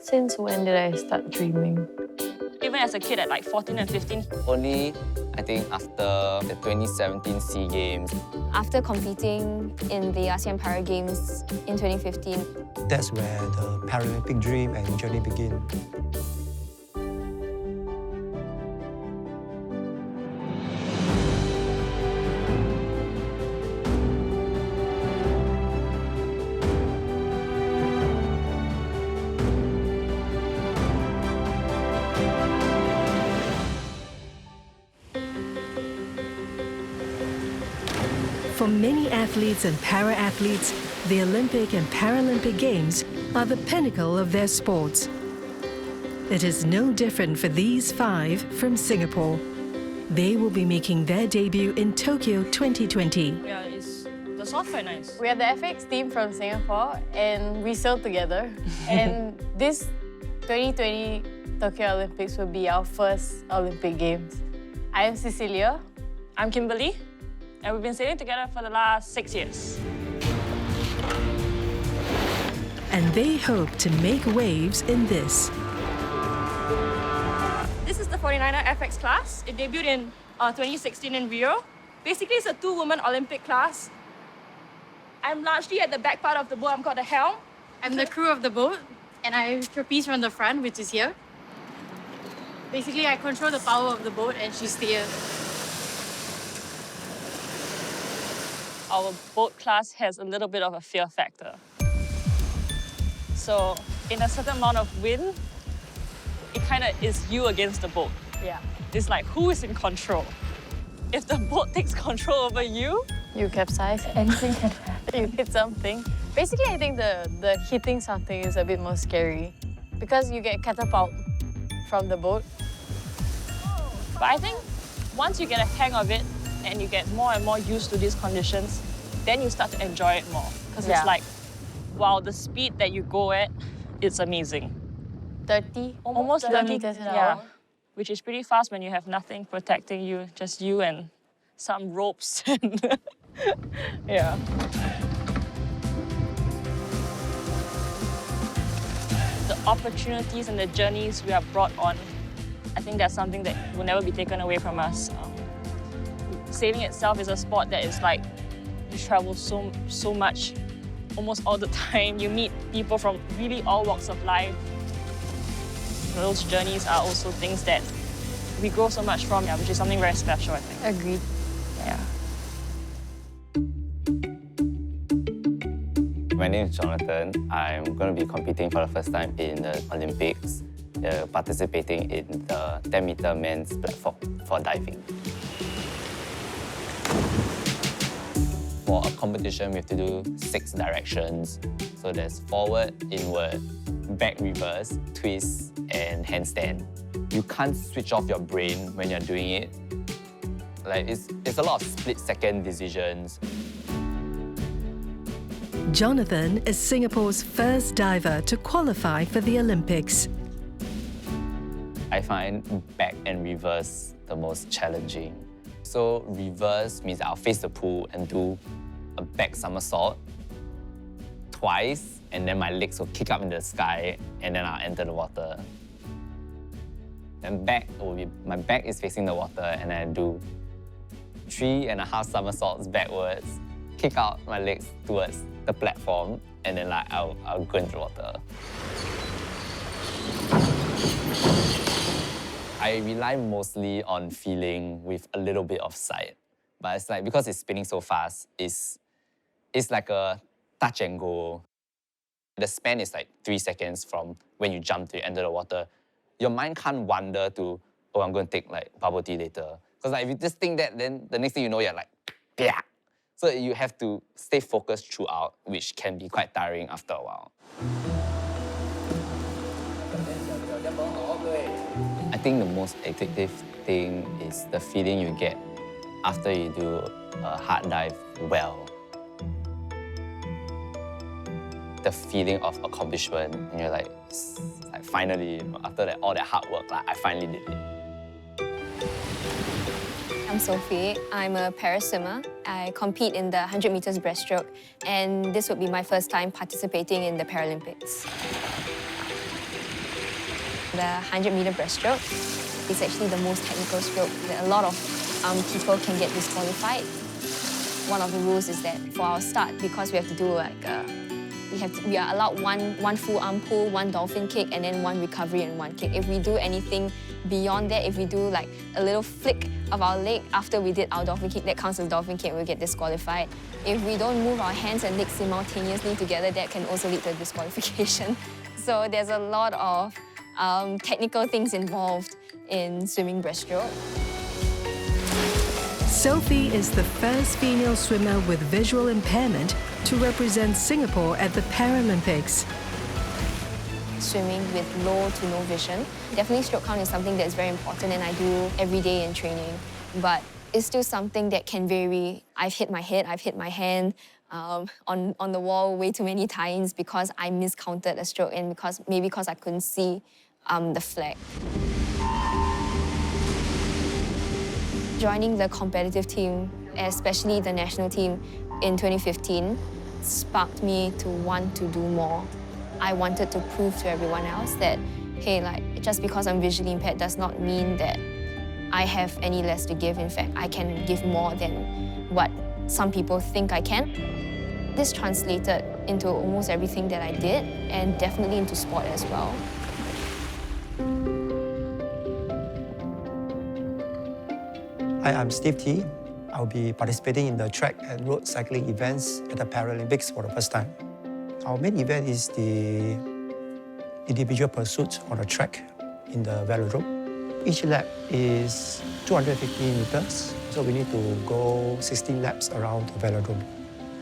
Since when did I start dreaming? Even as a kid at like 14 and 15. Only, I think, after the 2017 SEA Games. After competing in the ASEAN Para Games in 2015. That's where the Paralympic dream and journey begin. For many athletes and para-athletes, the Olympic and Paralympic Games are the pinnacle of their sports. It is no different for these 5 from Singapore. They will be making their debut in Tokyo 2020. Yeah, the sauce quite nice. We are the FX team from Singapore and we sailed together. And this 2020 Tokyo Olympics will be our first Olympic Games. I am Cecilia. I'm Kimberly, and we've been sailing together for the last 6 years. And they hope to make waves in this. This is the 49er FX class. It debuted in 2016 in Rio. Basically, it's a 2-woman Olympic class. I'm largely at the back part of the boat. I'm called the helm. I'm the crew of the boat, and I trapeze from the front, which is here. Basically, I control the power of the boat, and she steers. Our boat class has a little bit of a fear factor. So in a certain amount of wind, it kind of is you against the boat. Yeah. It's like, who is in control? If the boat takes control over you, You capsize, anything can happen. You hit something. Basically, I think the hitting something is a bit more scary because you get catapult from the boat. but I think once you get a hang of it and you get more and more used to these conditions, then you start to enjoy it more. Because Yeah. it's like, wow, the speed that you go at, it's amazing. 30, Almost 30 meters an yeah, hour. which is pretty fast when you have nothing protecting you, just you and some ropes. Yeah. The opportunities and the journeys we are brought on, I think that's something that will never be taken away from us. Sailing itself is a sport that is like, you travel so much, almost all the time. You meet people from really all walks of life. Those journeys are also things that we grow so much from, yeah, which is something very special, I think. Agreed. Yeah. My name is Jonathan. I'm going to be competing for the first time in the Olympics, participating in the 10-meter men's platform for diving. For a competition, we have to do 6 directions. So there's forward, inward, back reverse, twist, and handstand. You can't switch off your brain when you're doing it. Like, it's a lot of split-second decisions. Jonathan is Singapore's first diver to qualify for the Olympics. I find back and reverse the most challenging. So reverse means I'll face the pool and do a back somersault twice, and then my legs will kick up in the sky, and then I'll enter the water. Then back will be, my back is facing the water, and I do 3.5 somersaults backwards, kick out my legs towards the platform, and then like I'll go into the water. I rely mostly on feeling with a little bit of sight. But it's like, because it's spinning so fast, it's like a touch and go. The span is like 3 seconds from when you jump to enter the water. Your mind can't wander to, oh, I'm going to take like bubble tea later. Because like, if you just think that, then the next thing you know, you're like, yeah. So you have to stay focused throughout, which can be quite tiring after a while. I think the most addictive thing is the feeling you get after you do a hard dive well. The feeling of accomplishment, and you're like finally, you know, after that, all that hard work, like, I finally did it. I'm Sophie. I'm a para-swimmer. I compete in the 100 meters breaststroke, and this would be my first time participating in the Paralympics. the 100-meter breaststroke. It's actually the most technical stroke that a lot of people can get disqualified. One of the rules is that for our start, because we have to do we are allowed one full arm pull, one dolphin kick, and then one recovery and one kick. If we do anything beyond that, if we do like a little flick of our leg after we did our dolphin kick, that counts as dolphin kick, we'll get disqualified. If we don't move our hands and legs simultaneously together, that can also lead to disqualification. So there's a lot of technical things involved in swimming breaststroke. Sophie is the first female swimmer with visual impairment to represent Singapore at the Paralympics. Swimming with low to no vision. Definitely stroke count is something that's very important and I do every day in training. But it's still something that can vary. I've hit my head, I've hit my hand on the wall way too many times because I miscounted a stroke and maybe because I couldn't see the flag. Joining the competitive team, especially the national team in 2015, sparked me to want to do more. I wanted to prove to everyone else that, hey, like, just because I'm visually impaired does not mean that I have any less to give. In fact, I can give more than what some people think I can. This translated into almost everything that I did and definitely into sport as well. Hi, I'm Steve T. I'll be participating in the track and road cycling events at the Paralympics for the first time. Our main event is the individual pursuit on the track in the velodrome. Each lap is 250 meters, so we need to go 16 laps around the velodrome.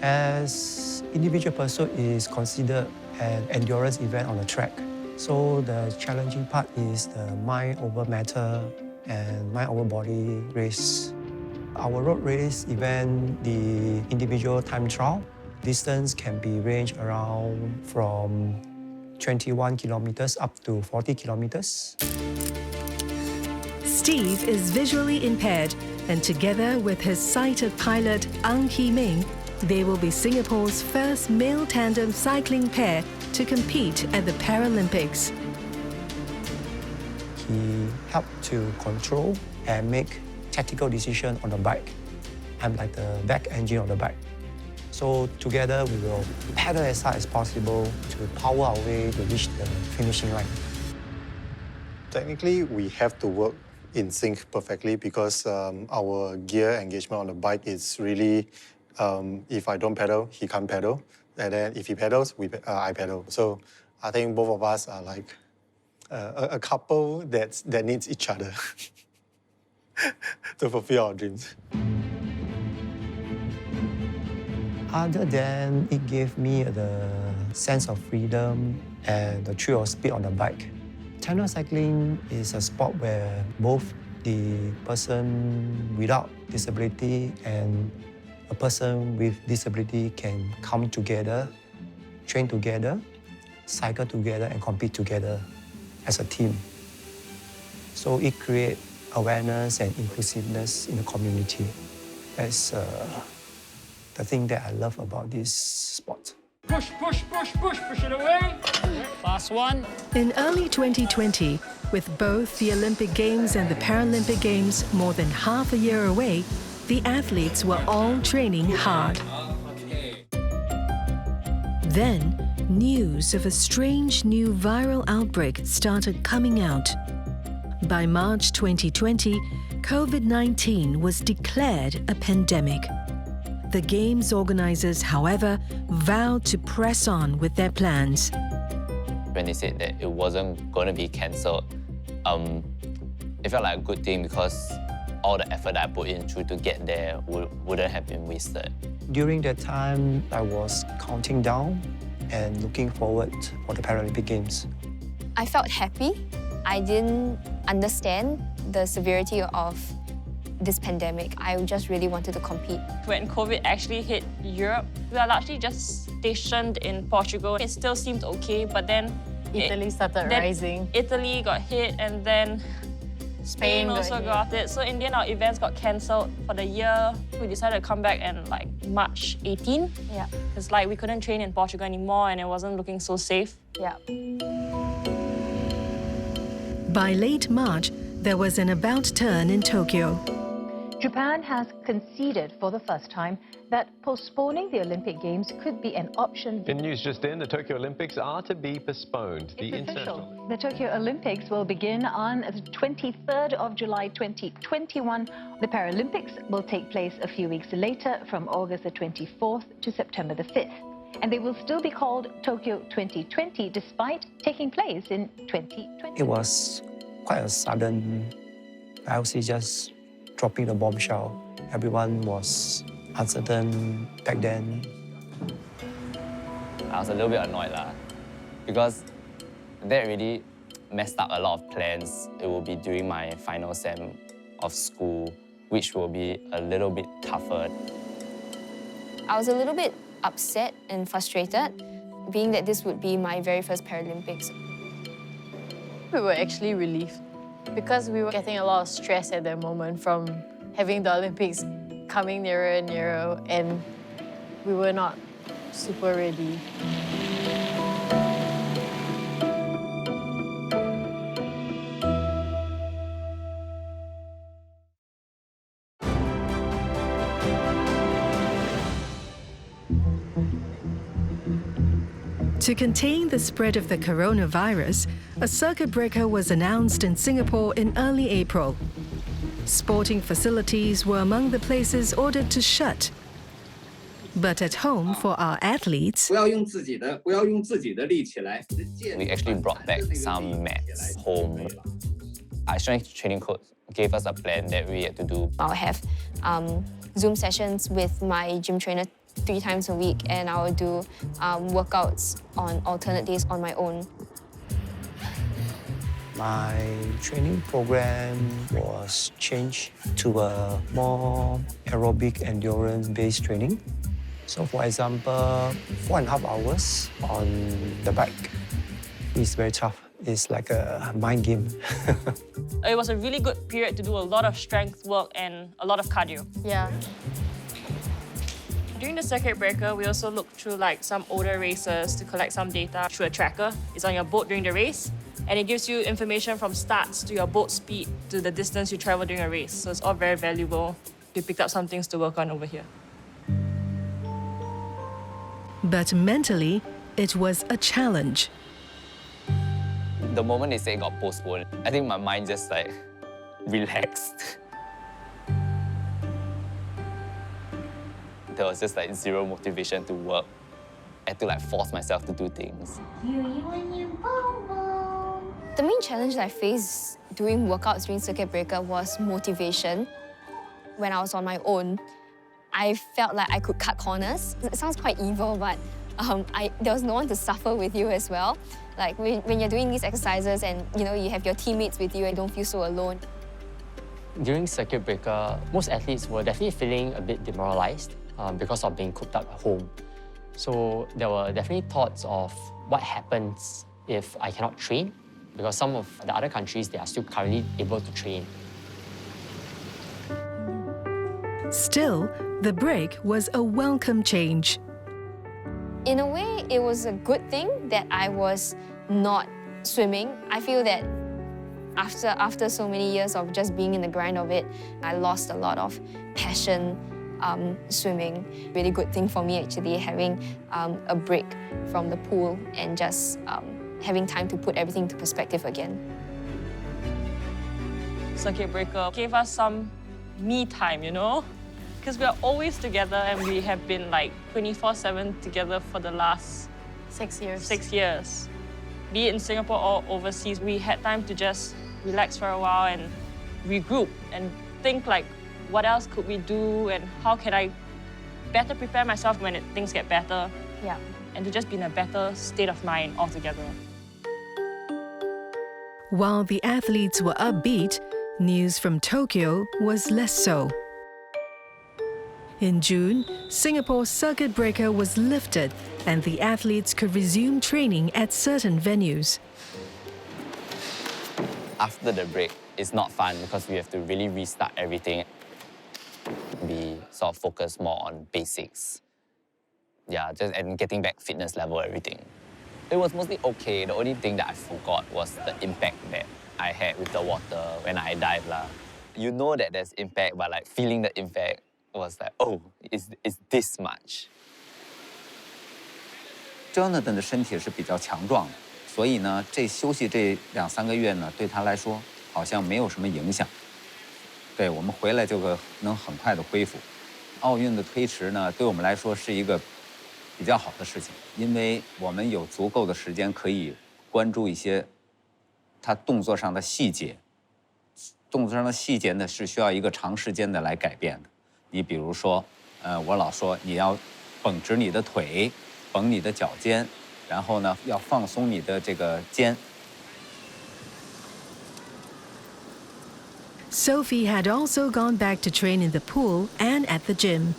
As individual pursuit is considered an endurance event on the track, so the challenging part is the mind over matter and mind over body race. Our road race event, the individual time trial, distance can be ranged around from 21 kilometers up to 40 kilometers. Steve is visually impaired, and together with his sighted pilot, Ang Hee Ming, they will be Singapore's first male tandem cycling pair to compete at the Paralympics. He helped to control and make tactical decisions on the bike. I'm like the back engine of the bike. So together we will pedal as hard as possible to power our way to reach the finishing line. Technically, we have to work in sync perfectly because our gear engagement on the bike is really, if I don't pedal, he can't pedal. And then if he pedals, I pedal. So I think both of us are like a couple that needs each other to fulfill our dreams. Other than it gave me the sense of freedom and the thrill of speed on the bike, tandem cycling is a sport where both the person without disability and a person with disability can come together, train together, cycle together, and compete together as a team. So it creates awareness and inclusiveness in the community. That's the thing that I love about this sport. Push, push, push, push, push it away. Last one. In early 2020, with both the Olympic Games and the Paralympic Games more than half a year away, the athletes were all training hard. Then, news of a strange new viral outbreak started coming out. By March 2020, COVID-19 was declared a pandemic. The Games organizers, however, vowed to press on with their plans. When they said that it wasn't going to be cancelled, it felt like a good thing because all the effort that I put in to get there wouldn't have been wasted. During that time, I was counting down and looking forward for the Paralympic Games. I felt happy. I didn't understand the severity of this pandemic. I just really wanted to compete. When COVID actually hit Europe, we are largely just stationed in Portugal. It still seemed okay, but then Italy started rising. Italy got hit, and then Spain also got it. So in the end, our events got cancelled for the year. We decided to come back in like March 18. Yeah. Because like we couldn't train in Portugal anymore and it wasn't looking so safe. Yeah. By late March, there was an about turn in Tokyo. Japan has conceded for the first time that postponing the Olympic Games could be an option. In news just in, the Tokyo Olympics are to be postponed. It's official. The Tokyo Olympics will begin on the 23rd of July 2021. The Paralympics will take place a few weeks later from August the 24th to September the 5th. And they will still be called Tokyo 2020 despite taking place in 2020. It was quite a sudden, I would say, just dropping the bombshell. Everyone was uncertain back then. I was a little bit annoyed because that really messed up a lot of plans. It will be during my final sem of school, which will be a little bit tougher. I was a little bit upset and frustrated, being that this would be my very first Paralympics. We were actually relieved because we were getting a lot of stress at that moment from having the Olympics coming nearer and nearer, and we were not super ready. To contain the spread of the coronavirus, a circuit breaker was announced in Singapore in early April. Sporting facilities were among the places ordered to shut. But at home for our athletes, We actually brought back some mats home. Our strength training coach gave us a plan that we had to do. I'll have Zoom sessions with my gym trainer 3 times a week, and I will do workouts on alternate days on my own. My training program was changed to a more aerobic endurance-based training. So for example, 4.5 hours on the bike is very tough. It's like a mind game. It was a really good period to do a lot of strength work and a lot of cardio. Yeah. During the circuit breaker, we also looked through some older races to collect some data through a tracker. It's on your boat during the race, and it gives you information from starts to your boat speed to the distance you travel during a race. So it's all very valuable. We picked up some things to work on over here. but mentally, it was a challenge. The moment they say it got postponed, I think my mind just relaxed. There was just zero motivation to work. I had to force myself to do things. The main challenge that I faced doing workouts during circuit breaker was motivation. When I was on my own, I felt like I could cut corners. It sounds quite evil, but there was no one to suffer with you as well. Like when you're doing these exercises and you have your teammates with you, and don't feel so alone. During circuit breaker, most athletes were definitely feeling a bit demoralized because of being cooped up at home. So there were definitely thoughts of what happens if I cannot train, because some of the other countries, they are still currently able to train. Still, the break was a welcome change. In a way, it was a good thing that I was not swimming. I feel that after so many years of just being in the grind of it, I lost a lot of passion swimming. Really good thing for me actually, having a break from the pool and just having time to put everything into perspective again. Circuit breaker gave us some me time, because we are always together and we have been 24/7 together for the last 6 years. 6 years. Be it in Singapore or overseas, we had time to just relax for a while and regroup and think what else could we do and how can I better prepare myself when things get better. Yeah. And to just be in a better state of mind altogether. While the athletes were upbeat, news from Tokyo was less so. In June, Singapore's circuit breaker was lifted and the athletes could resume training at certain venues. After the break, it's not fun because we have to really restart everything. We sort of focus more on basics. Yeah, and getting back fitness level, everything. It was mostly okay. The only thing that I forgot was the impact that I had with the water when I dive lah. You know that there's impact, but like feeling the impact was like, oh, it's this much. Jonathan 的身体是比较强壮的，所以呢，休息这2-3个月呢，对他来说好像没有什么影响。对我们回来就能很快的恢复。奥运的推迟呢，对我们来说是一个比较好的事情，因为我们有足够的时间可以关注一些他动作上的细节。动作上的细节呢，是需要一个长时间的来改变的。你比如说，我老说你要绷直你的腿，绷你的脚尖，然后呢，要放松你的这个肩。Sophie had also gone back to train in the pool and at the gym.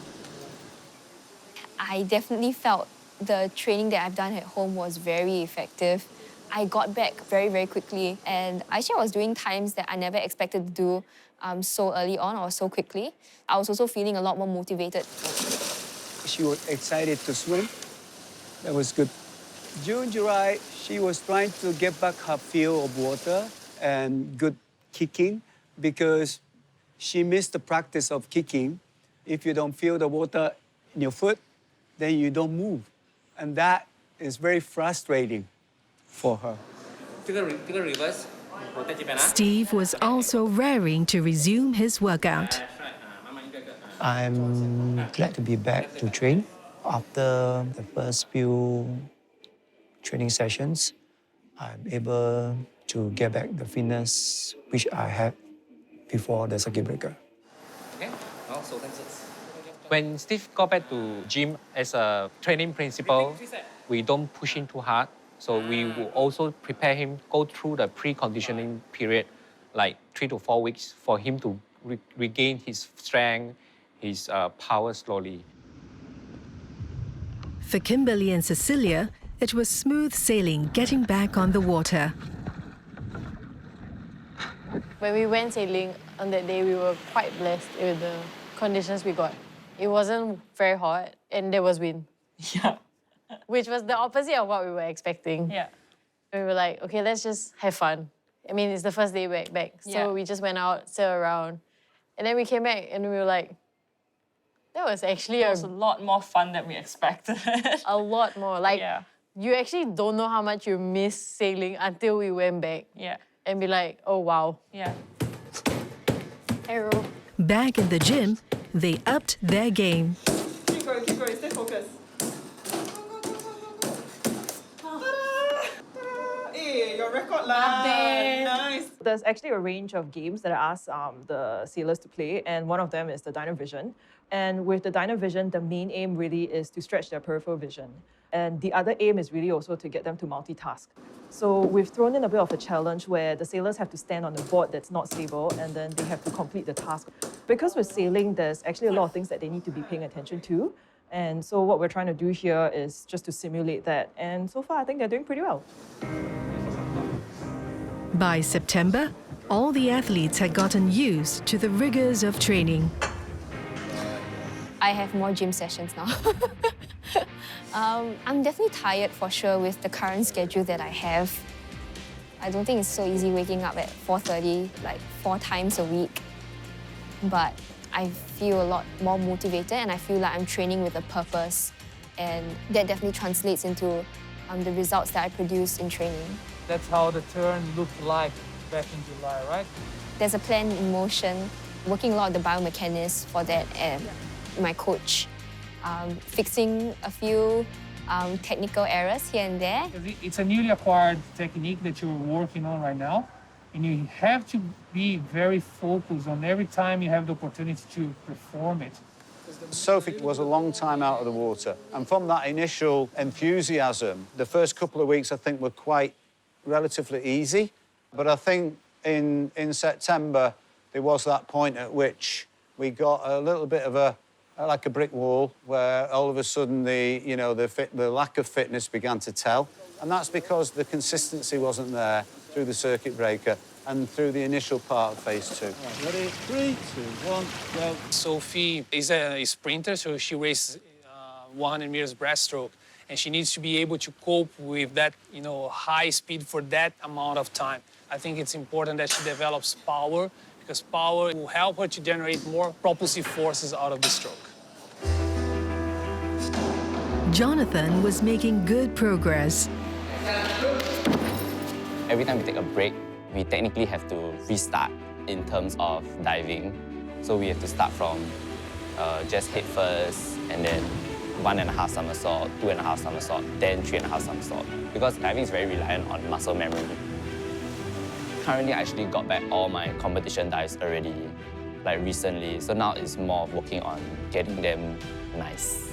I definitely felt the training that I've done at home was very effective. I got back very, very quickly. And actually, I was doing times that I never expected to do so early on or so quickly. I was also feeling a lot more motivated. She was excited to swim. That was good. June, July, she was trying to get back her feel of water and good kicking because she missed the practice of kicking. If you don't feel the water in your foot, then you don't move. And that is very frustrating for her. Steve was also raring to resume his workout. I'm glad to be back to train. After the first few training sessions, I'm able to get back the fitness which I had before the circuit breaker. When Steve got back to gym as a training principal, we don't push him too hard. So we will also prepare him, go through the pre-conditioning period, like 3 to 4 weeks, for him to regain his strength, his power slowly. For Kimberly and Cecilia, it was smooth sailing getting back on the water. When we went sailing on that day, we were quite blessed with the conditions we got. It wasn't very hot and there was wind. Yeah. Which was the opposite of what we were expecting. Yeah. We were like, okay, let's just have fun. I mean, it's the first day back. So we just went out, sailed around. And then we came back and we were like, that was actually It was a lot more fun than we expected. a lot more. Like, you actually don't know how much you miss sailing until we went back. Yeah. And be like, oh, wow. Yeah. Arrow. Back in the gym, they upped their game. Keep going, stay focused. Hey, your record lah. Nice. There's actually a range of games that I asked the sailors to play, and one of them is the Dynavision. And with the Dynavision, the main aim really is to stretch their peripheral vision. And the other aim is really also to get them to multitask. So we've thrown in a bit of a challenge where the sailors have to stand on a board that's not stable and then they have to complete the task. Because with sailing, there's actually a lot of things that they need to be paying attention to. And so what we're trying to do here is just to simulate that. And so far, I think they're doing pretty well. By September, all the athletes had gotten used to the rigors of training. I have more gym sessions now. I'm definitely tired for sure with the current schedule that I have. I don't think it's so easy waking up at 4:30, like 4 times a week. But I feel a lot more motivated and I feel like I'm training with a purpose. And that definitely translates into the results that I produce in training. That's how the turn looked like back in July, right? There's a plan in motion, working a lot of the biomechanics for that and my coach, fixing a few technical errors here and there. It's a newly acquired technique that you're working on right now, and you have to be very focused on every time you have the opportunity to perform it. Sophie was a long time out of the water, and from that initial enthusiasm, the first couple of weeks I think were quite relatively easy, but I think in September there was that point at which we got a little bit of like a brick wall, where all of a sudden the lack of fitness began to tell, and that's because the consistency wasn't there through the circuit breaker and through the initial part of phase 2. Ready? 3, 2, 1, go. Sophie is a sprinter, so she races 100 meters breaststroke. and she needs to be able to cope with that, high speed for that amount of time. I think it's important that she develops power, because power will help her to generate more propulsive forces out of the stroke. Jonathan was making good progress. Every time we take a break, we technically have to restart in terms of diving. So we have to start from just head first, and then 1.5 somersault, 2.5 somersault, then 3.5 somersault. Because diving is very reliant on muscle memory. Currently, I actually got back all my competition dives already, like recently. So now it's more of working on getting them nice.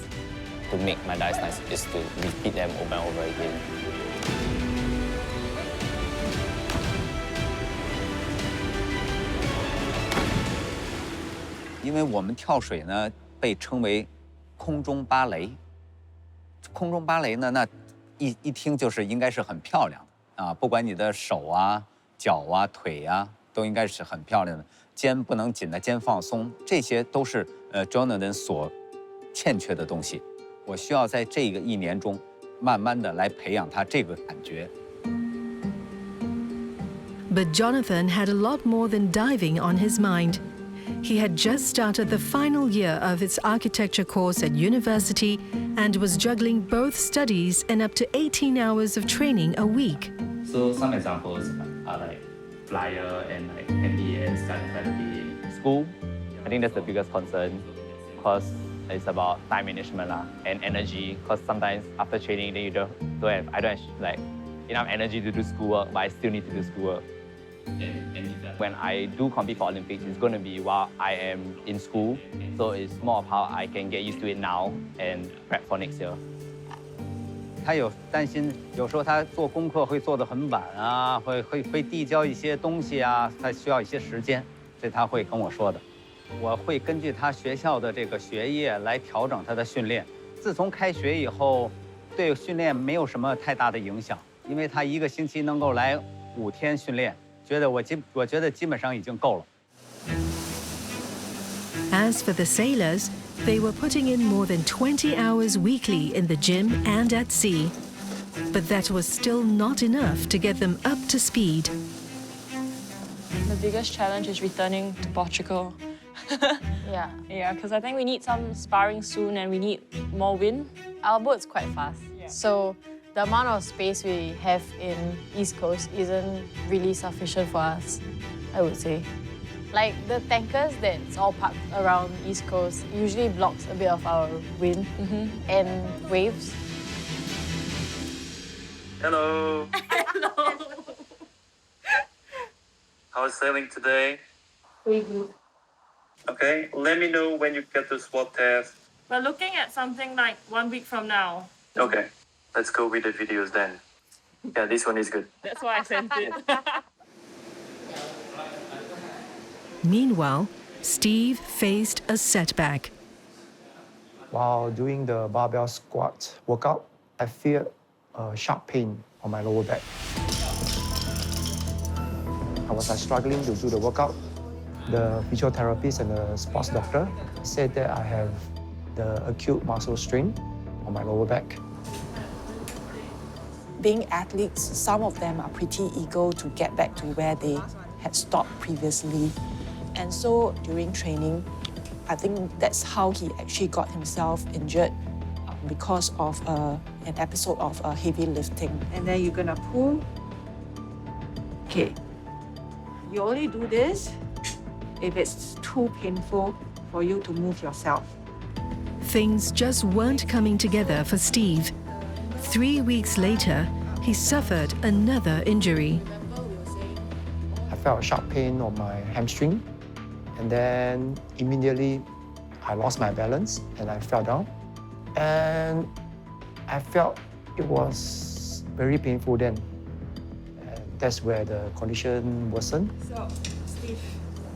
To make my dives nice is to repeat them over and over again. 因为我们跳水呢被称为空中芭蕾。空中芭蕾呢，那一听就是应该是很漂亮的啊，不管你的手啊、脚啊、腿啊，都应该是很漂亮的。肩不能紧的肩放松，这些都是Jonathan 所欠缺的东西。我需要在这个1年中，慢慢的来培养他这个感觉。 But Jonathan had a lot more than diving on his mind. He had just started the final year of his architecture course at university and was juggling both studies and up to 18 hours of training a week. So some examples are like flyer and like MBA and stuff like that. School, I think that's the biggest concern because it's about time management and energy. Because sometimes after training, then I don't have like enough energy to do schoolwork, but I still need to do schoolwork. When I do compete for Olympics, it's going to be while I am in school. So it's more of how I can get used to it now and prep for next year. 他有担心，有时候他做功课会做得很晚啊，会递交一些东西啊，他需要一些时间，这他会跟我说的。我会根据他学校的这个学业来调整他的训练。自从开学以后，对训练没有什么太大的影响，因为他1个星期能够来5天训练。 我觉得基本上已经够了。 As for the sailors, they were putting in more than 20 hours weekly in the gym and at sea. But that was still not enough to get them up to speed. The biggest challenge is returning to Portugal. Yeah, because I think we need some sparring soon and we need more wind. Our boat's quite fast, so the amount of space we have in East Coast isn't really sufficient for us, I would say. Like the tankers that's all parked around East Coast usually blocks a bit of our wind and waves. Hello. Hello. How's sailing today? Pretty good. Okay, let me know when you get the swab test. We're looking at something like 1 week from now. Okay, let's go with the videos then. Yeah, this one is good. That's why I sent it. Meanwhile, Steve faced a setback. While doing the barbell squat workout, I feel a sharp pain on my lower back. I was struggling to do the workout. The physiotherapist and the sports doctor said that I have the acute muscle strain on my lower back. Being athletes, some of them are pretty eager to get back to where they had stopped previously. And so during training, I think that's how he actually got himself injured because of an episode of heavy lifting. And then you're gonna pull. Okay. You only do this if it's too painful for you to move yourself. Things just weren't coming together for Steve. 3 weeks later, he suffered another injury. I felt a sharp pain on my hamstring, and then immediately I lost my balance and I fell down. And I felt it was very painful then. And that's where the condition worsened. So, Steve.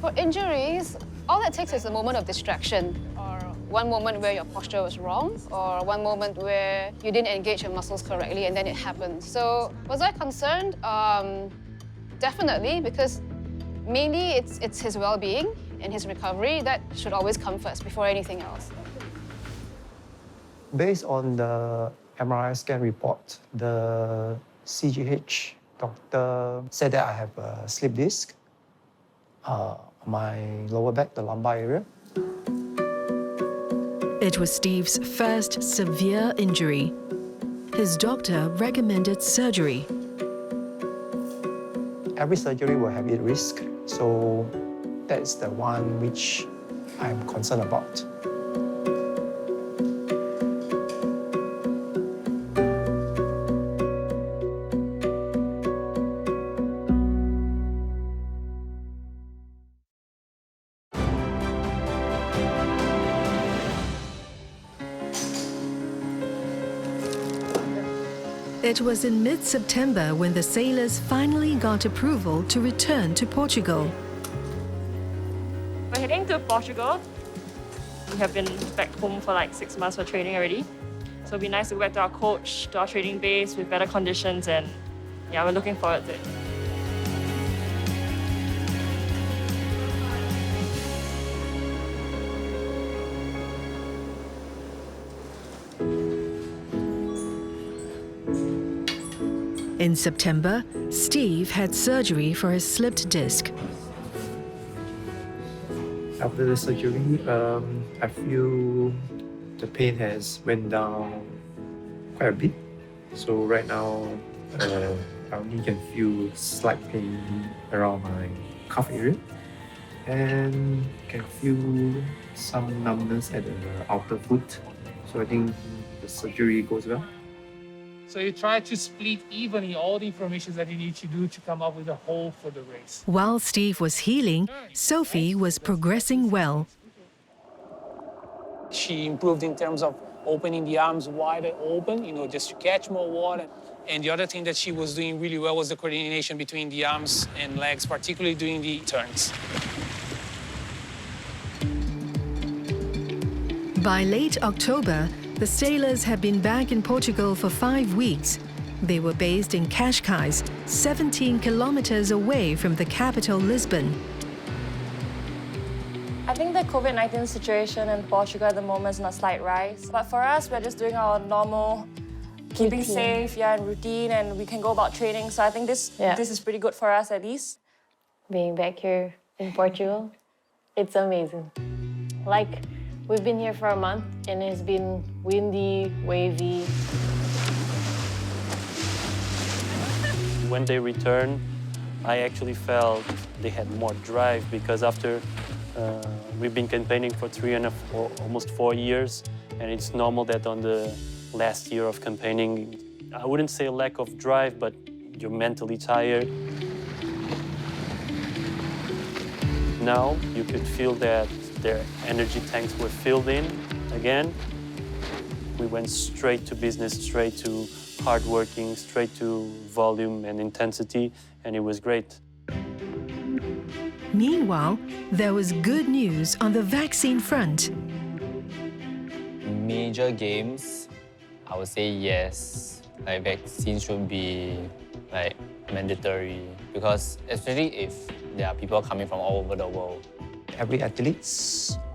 For injuries, all it takes is a moment of distraction, or one moment where your posture was wrong, or one moment where you didn't engage your muscles correctly, and then it happened. So, was I concerned? Definitely, because mainly it's his well-being and his recovery that should always come first before anything else. Based on the MRI scan report, the CGH doctor said that I have a slip disc on my lower back, the lumbar area. It was Steve's first severe injury. His doctor recommended surgery. Every surgery will have its risk, so that's the one which I'm concerned about. It was in mid-September when the sailors finally got approval to return to Portugal. We're heading to Portugal. We have been back home for like 6 months for training already. So it'll be nice to go back to our coach, to our training base with better conditions, and yeah, we're looking forward to it. In September, Steve had surgery for his slipped disc. After the surgery, I feel the pain has went down quite a bit. So right now, I only can feel slight pain around my calf area, and can feel some numbness at the outer foot. So I think the surgery goes well. So you try to split evenly all the information that you need to do to come up with a whole for the race. While Steve was healing, Sophie was progressing well. She improved in terms of opening the arms wider open, just to catch more water. And the other thing that she was doing really well was the coordination between the arms and legs, particularly during the turns. By late October, the sailors had been back in Portugal for 5 weeks. They were based in Cascais, 17 kilometers away from the capital, Lisbon. I think the COVID-19 situation in Portugal at the moment is on a slight rise. But for us, we're just doing our normal keeping safe, and routine, and we can go about training. So I think this is pretty good for us at least. Being back here in Portugal, it's amazing. Like, we've been here for a month and it's been windy, wavy. When they returned, I actually felt they had more drive, because after we've been campaigning for almost 4 years, and it's normal that on the last year of campaigning, I wouldn't say a lack of drive, but you're mentally tired. Now you could feel that their energy tanks were filled in again. We went straight to business, straight to hard working, straight to volume and intensity, and it was great. Meanwhile, there was good news on the vaccine front. Major games, I would say yes. Like, vaccine should be mandatory, because especially if there are people coming from all over the world. Every athlete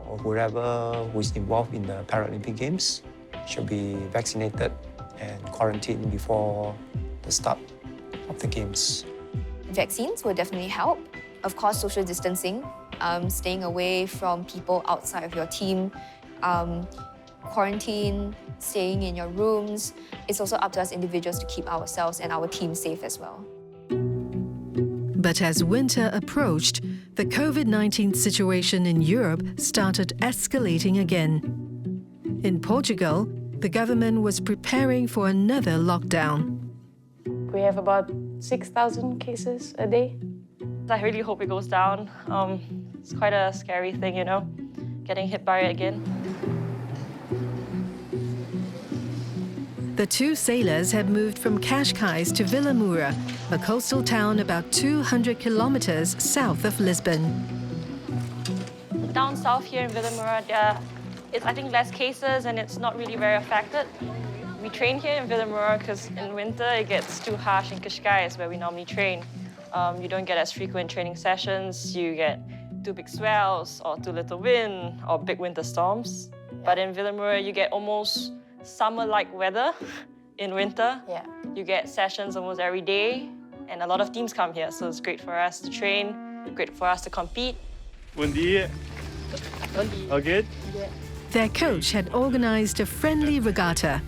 or whoever who is involved in the Paralympic Games should be vaccinated and quarantined before the start of the Games. Vaccines will definitely help. Of course, social distancing, staying away from people outside of your team, quarantine, staying in your rooms. It's also up to us individuals to keep ourselves and our team safe as well. But as winter approached, the COVID-19 situation in Europe started escalating again. In Portugal, the government was preparing for another lockdown. We have about 6,000 cases a day. I really hope it goes down. It's quite a scary thing, getting hit by it again. The two sailors had moved from Cascais to Vila Moura, a coastal town about 200 kilometers south of Lisbon. Down south here in Vila Moura, it's, I think, less cases and it's not really very affected. We train here in Vila Moura because in winter it gets too harsh in Cascais, where we normally train. You don't get as frequent training sessions, you get too big swells or too little wind or big winter storms. But in Vila Moura you get almost summer-like weather In winter, Yeah. you get sessions almost every day, and a lot of teams come here, so it's great for us to train, great for us to compete. Bom dia. All good? Their coach had organized a friendly regatta.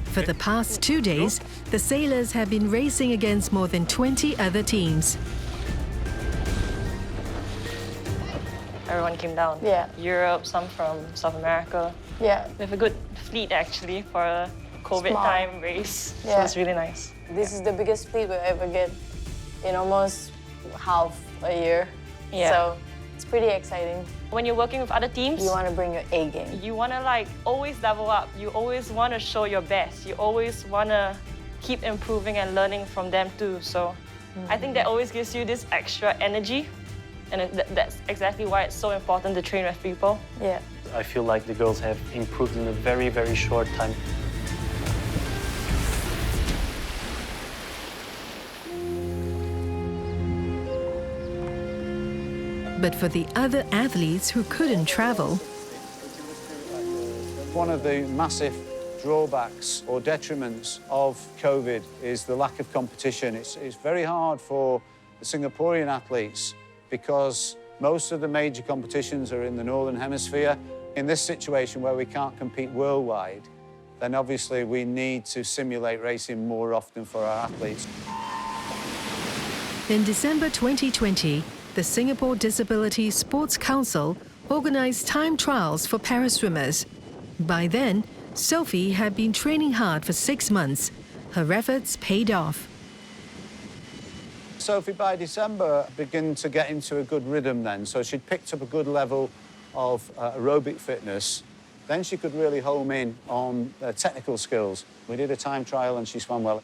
For the past 2 days, the sailors have been racing against more than 20 other teams. Everyone came down. Yeah. Europe, some from South America. Yeah. We have a good fleet actually for a COVID Small. time race, so Yeah. it's really nice. This is the biggest fleet we'll ever get in almost half a year. Yeah. So it's pretty exciting. When you're working with other teams, You want to bring your A game. you want to like always level up. You always want to show your best. You always want to keep improving and learning from them too. So I think that always gives you this extra energy. And that's exactly why it's so important to train with people. Yeah. I feel like the girls have improved in a very, very short time. But for the other athletes who couldn't travel, One of the massive drawbacks or detriments of COVID is the lack of competition. It's very hard for the Singaporean athletes because most of the major competitions are in the Northern Hemisphere. In this situation where we can't compete worldwide, then obviously we need to simulate racing more often for our athletes. in December 2020, the Singapore Disability Sports Council organized time trials for paraswimmers. By then, Sophie had been training hard for 6 months. Her efforts paid off. Sophie, by December, began to get into a good rhythm then. So she'd picked up a good level of aerobic fitness. Then she could really home in on technical skills. We did a time trial and she swam well.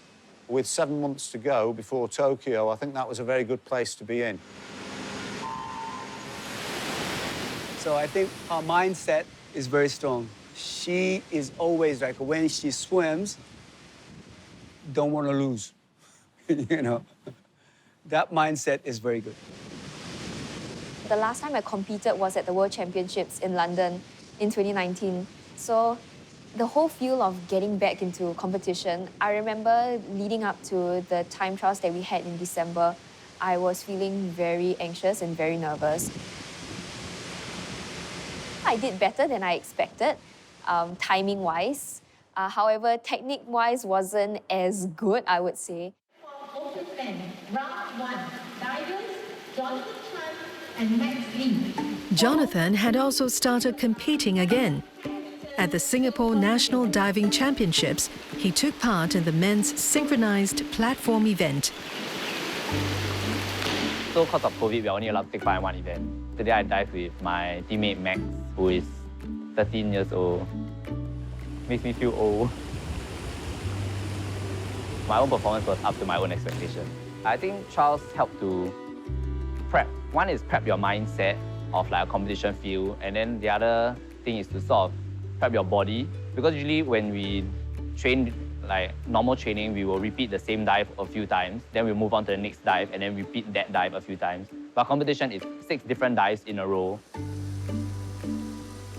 With 7 months to go before Tokyo, I think that was a very good place to be in. So I think her mindset is very strong. She is always like, when she swims, don't want to lose. You know, that mindset is very good. The last time I competed was at the World Championships in London in 2019. So the whole feel of getting back into competition, I remember leading up to the time trials that we had in December, I was feeling very anxious and very nervous. I did better than I expected, timing-wise. However, technique-wise wasn't as good, I would say. Round 1, divers, Jonathan Chan and Max Lee. Jonathan had also started competing again. At the Singapore National Diving Championships, he took part in the men's synchronized platform event. So because of COVID, we are only allowed to take part in one event. Today I dive with my teammate Max, who is 13 years old. Makes me feel old. My own performance was up to my own expectation. I think trials help to prep. One is prep your mindset of like a competition feel, and then the other thing is to sort of prep your body. Because usually when we train like normal training, we will repeat the same dive a few times, then we'll move on to the next dive and then repeat that dive a few times. But competition is 6 different dives in a row.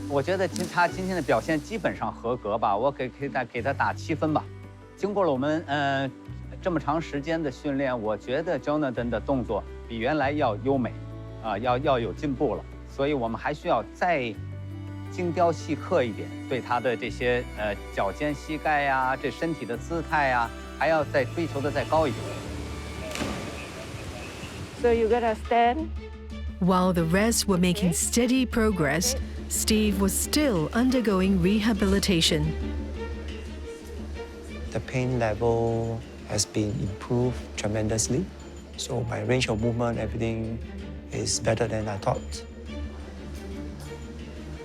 我觉得他今天的表现基本上合格吧，我给他打7分吧。经过了我们这么长时间的训练，我觉得 Jonathan 的动作比原来要优美，要有进步了。所以我们还需要再精雕细刻一点，对他的这些脚尖、膝盖呀，这身体的姿态呀，还要再追求的再高一点。So you gotta stand. While the rest were making steady progress, Steve was still undergoing rehabilitation. The pain level has been improved tremendously. So my range of movement, everything is better than I thought.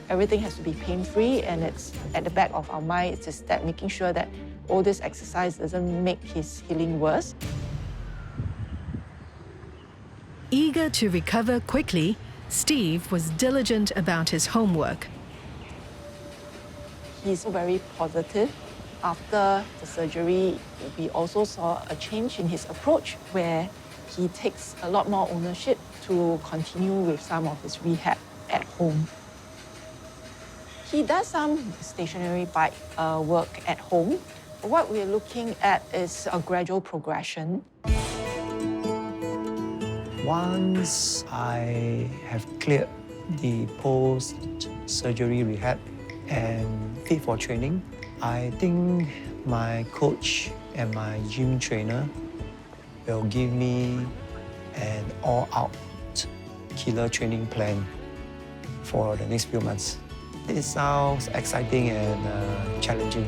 Everything has to be pain-free, and it's at the back of our mind. It's just that making sure that all this exercise doesn't make his healing worse. Eager to recover quickly, Steve was diligent about his homework. He's very positive. After the surgery, we also saw a change in his approach where he takes a lot more ownership to continue with some of his rehab at home. He does some stationary bike work at home, What we're looking at is a gradual progression. Once I have cleared the post-surgery rehab and fit for training, I think my coach and my gym trainer will give me an all-out killer training plan for the next few months. It sounds exciting and challenging.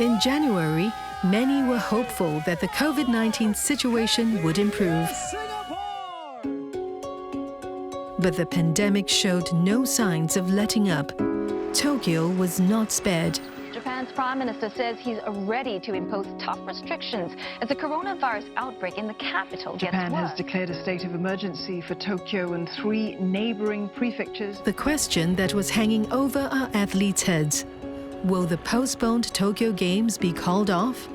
In January, many were hopeful that the COVID-19 situation would improve. But the pandemic showed no signs of letting up. Tokyo was not spared. Japan's Prime Minister says he's ready to impose tough restrictions as the coronavirus outbreak in the capital gets Japan worse. has declared a state of emergency for Tokyo and 3 neighboring prefectures. The question that was hanging over our athletes' heads: will the postponed Tokyo Games be called off?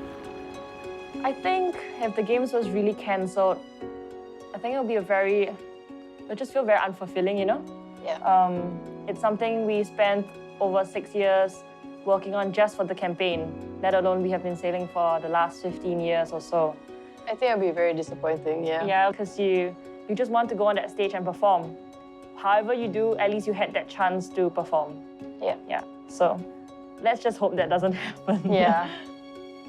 I think if the Games was really cancelled, I think it'll just feel very unfulfilling, you know? Yeah. It's something we spent over 6 years working on just for the campaign, let alone we have been sailing for the last 15 years or so. I think it'll be very disappointing, yeah. Yeah, because you just want to go on that stage and perform. However you do, at least you had that chance to perform. Yeah. Yeah, so let's just hope that doesn't happen. Yeah.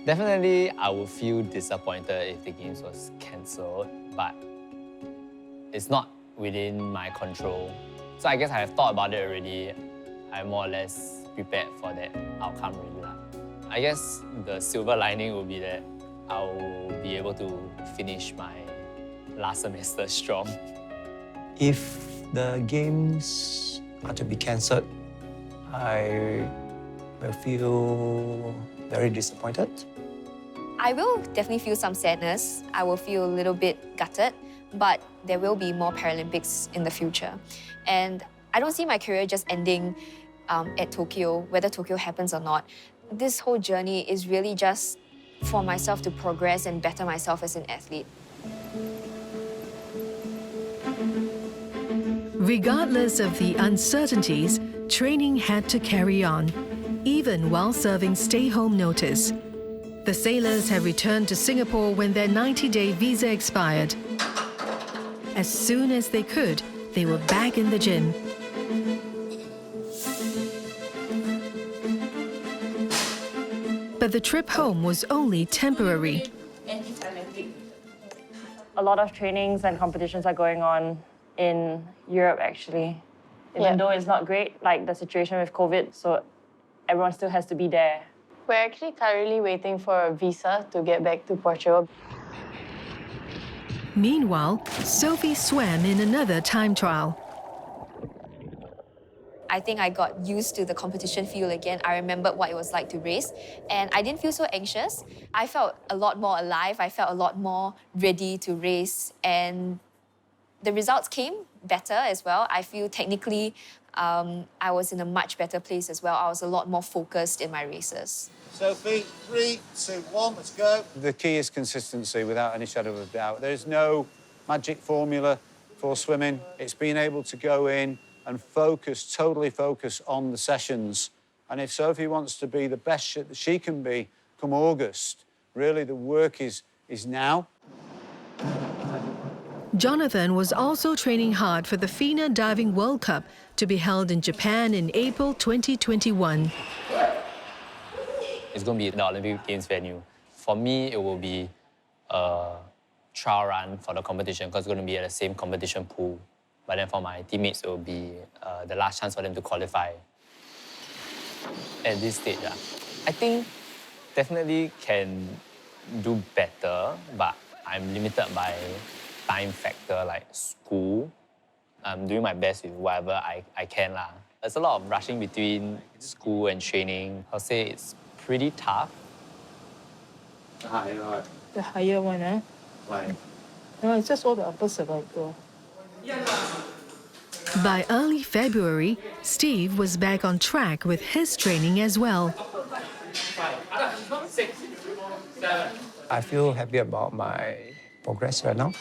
Definitely, I would feel disappointed if the Games was cancelled, but it's not within my control. So I guess I have thought about it already. I'm more or less prepared for that outcome already. I guess the silver lining will be that I'll be able to finish my last semester strong. If the games are to be cancelled, I will feel very disappointed. I will definitely feel some sadness. I will feel a little bit gutted, but there will be more Paralympics in the future. And I don't see my career just ending at Tokyo, whether Tokyo happens or not. This whole journey is really just for myself to progress and better myself as an athlete. Regardless of the uncertainties, training had to carry on, even while serving stay-home notice. The sailors have returned to Singapore when their 90-day visa expired. As soon as they could, they were back in the gym. But the trip home was only temporary. A lot of trainings and competitions are going on in Europe, actually. Even though it's not great, like the situation with COVID, so everyone still has to be there. We're actually currently waiting for a visa to get back to Portugal. Meanwhile, Sophie swam in another time trial. I think I got used to the competition feel again. I remembered what it was like to race, and I didn't feel so anxious. I felt a lot more alive. I felt a lot more ready to race, and the results came better as well. I feel technically I was in a much better place as well. I was a lot more focused in my races. Sophie, 3, 2, 1, let's go. The key is consistency, without any shadow of a doubt. There's no magic formula for swimming. It's being able to go in and focus, totally focus on the sessions. And if Sophie wants to be the best that she can be come August, really the work is now. Jonathan was also training hard for the FINA Diving World Cup to be held in Japan in April 2021. It's going to be the Olympic Games venue. For me, it will be a trial run for the competition because it's going to be at the same competition pool. But then for my teammates, it will be the last chance for them to qualify. At this stage, I think definitely can do better, but I'm limited by time factor, like school. I'm doing my best with whatever I can. There's a lot of rushing between school and training. I'll say it's pretty tough. The higher one. The higher one, eh? Why? No, it's just all the upper cervical. By early February, Steve was back on track with his training as well. I feel happy about my progress right now.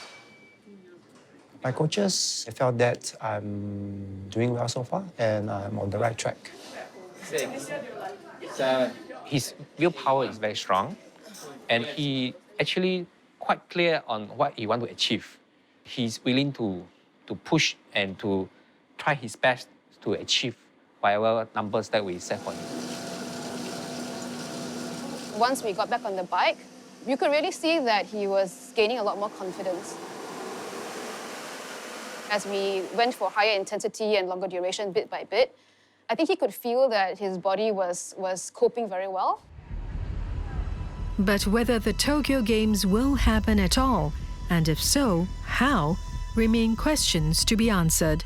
My coaches felt that I'm doing well so far and I'm on the right track. 6, 7. His willpower is very strong, and he actually quite clear on what he want to achieve. He's willing to push and to try his best to achieve whatever numbers that we set for him. Once we got back on the bike, you could really see that he was gaining a lot more confidence. As we went for higher intensity and longer duration bit by bit, I think he could feel that his body was coping very well. But whether the Tokyo Games will happen at all, and if so, how, remain questions to be answered.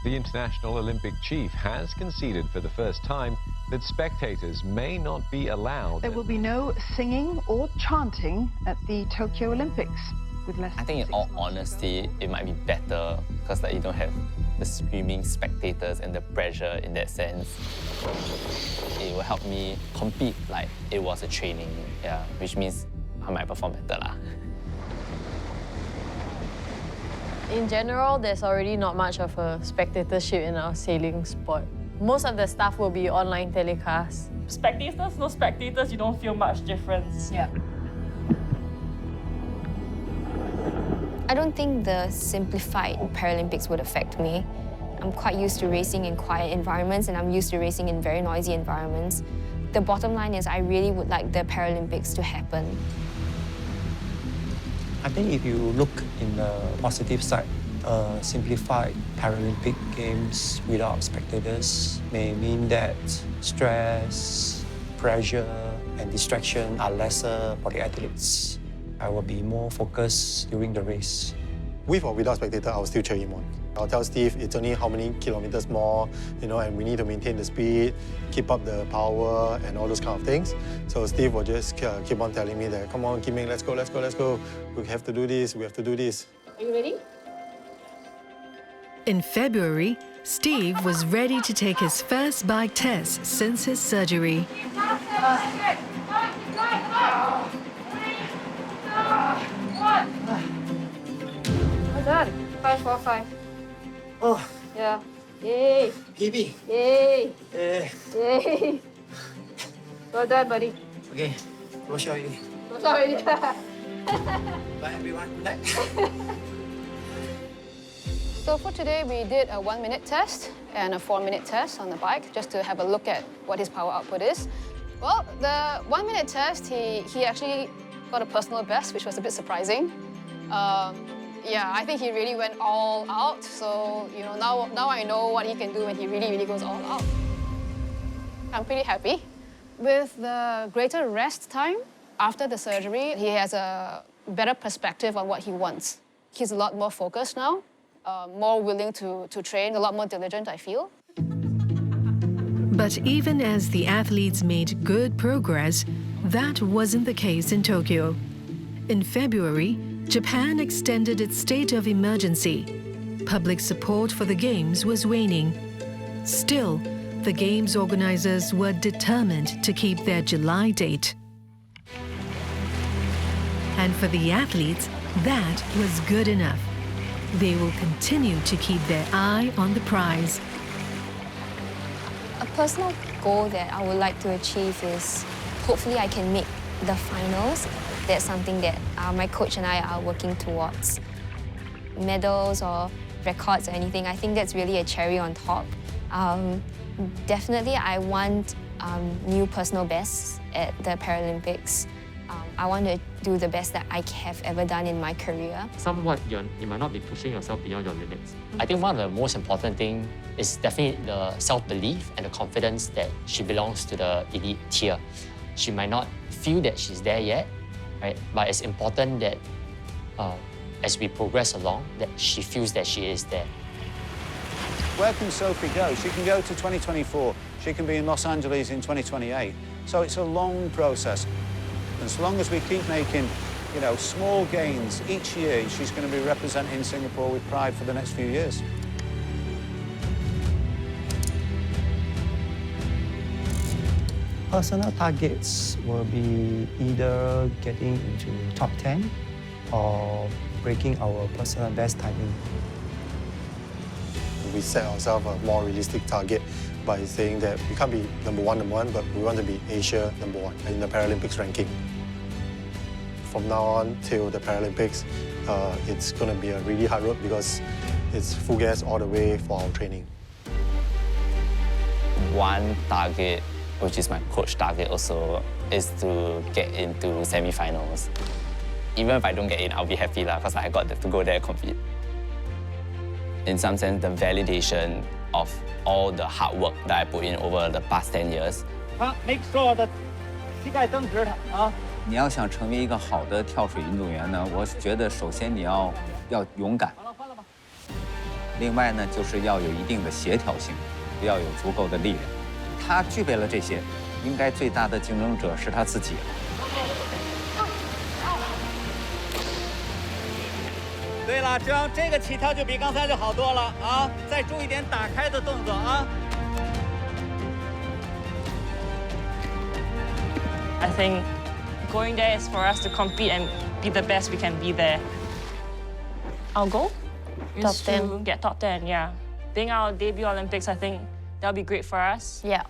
The International Olympic chief has conceded for the first time that spectators may not be allowed. There will be no singing or chanting at the Tokyo Olympics. With less I think in all honesty, it might be better because you don't have the screaming spectators and the pressure in that sense. It will help me compete like it was a training, which means I might perform better lah. In general, there's already not much of a spectatorship in our sailing sport. Most of the stuff will be online telecasts. Spectators, no spectators, you don't feel much difference. Yeah. I don't think the simplified Paralympics would affect me. I'm quite used to racing in quiet environments and I'm used to racing in very noisy environments. The bottom line is I really would like the Paralympics to happen. I think if you look in the positive side, simplified Paralympic Games without spectators may mean that stress, pressure, and distraction are lesser for the athletes. I will be more focused during the race. With or without spectator, I'll still cheer him on. I'll tell Steve it's only how many kilometers more, and we need to maintain the speed, keep up the power, and all those kind of things. So Steve will just keep on telling me that, come on, Kim-Ming, let's go, let's go, let's go. We have to do this, we have to do this. Are you ready? In February, Steve was ready to take his first bike test since his surgery. Well done. 5, 4, 5. Oh. Yeah. Yay. PB. Yay. Yeah. Yay. Well done, buddy. Okay, we'll show you. I'm sorry. Bye, everyone. Good night. So for today, we did a 1-minute test and a 4-minute test on the bike, just to have a look at what his power output is. Well, the 1-minute test, he actually got a personal best, which was a bit surprising. Yeah, I think he really went all out. So, now I know what he can do when he really, really goes all out. I'm pretty happy. With the greater rest time after the surgery, he has a better perspective on what he wants. He's a lot more focused now, more willing to train, a lot more diligent, I feel. But even as the athletes made good progress, that wasn't the case in Tokyo. In February, Japan extended its state of emergency. Public support for the Games was waning. Still, the Games organizers were determined to keep their July date. And for the athletes, that was good enough. They will continue to keep their eye on the prize. A personal goal that I would like to achieve is hopefully I can make the finals. That's something that my coach and I are working towards. Medals or records or anything, I think that's really a cherry on top. Definitely, I want new personal bests at the Paralympics. I want to do the best that I have ever done in my career. Somewhat, you might not be pushing yourself beyond your limits. I think one of the most important things is definitely the self-belief and the confidence that she belongs to the elite tier. She might not feel that she's there yet, right? But it's important that as we progress along, that she feels that she is there. Where can Sophie go? She can go to 2024. She can be in Los Angeles in 2028. So it's a long process. And so long as we keep making, small gains each year, she's going to be representing Singapore with pride for the next few years. personal targets will be either getting into top 10 or breaking our personal best timing. We set ourselves a more realistic target by saying that we can't be number one, but we want to be Asia number one in the Paralympics ranking. From now on till the Paralympics, it's going to be a really hard road because it's full gas all the way for our training. One target, which is my coach target also, is to get into semi-finals. Even if I don't get in, I'll be happy because I got to go there and compete. In some sense, the validation of all the hard work that I put in over the past 10 years. Make sure that 膝盖蹬直它啊。你要想成为一个好的跳水运动员呢，我觉得首先你要勇敢。另外呢，就是要有一定的协调性，要有足够的力量。他具备了这些，应该最大的竞争者是他自己。对了，这个起跳就比刚才就好多了啊！再注意点打开的动作啊。I think going there is for us to compete and be the best we can be there. Our goal is Top 10. to get top 10, yeah. Being our debut Olympics, I think that'll be great for us. Yeah.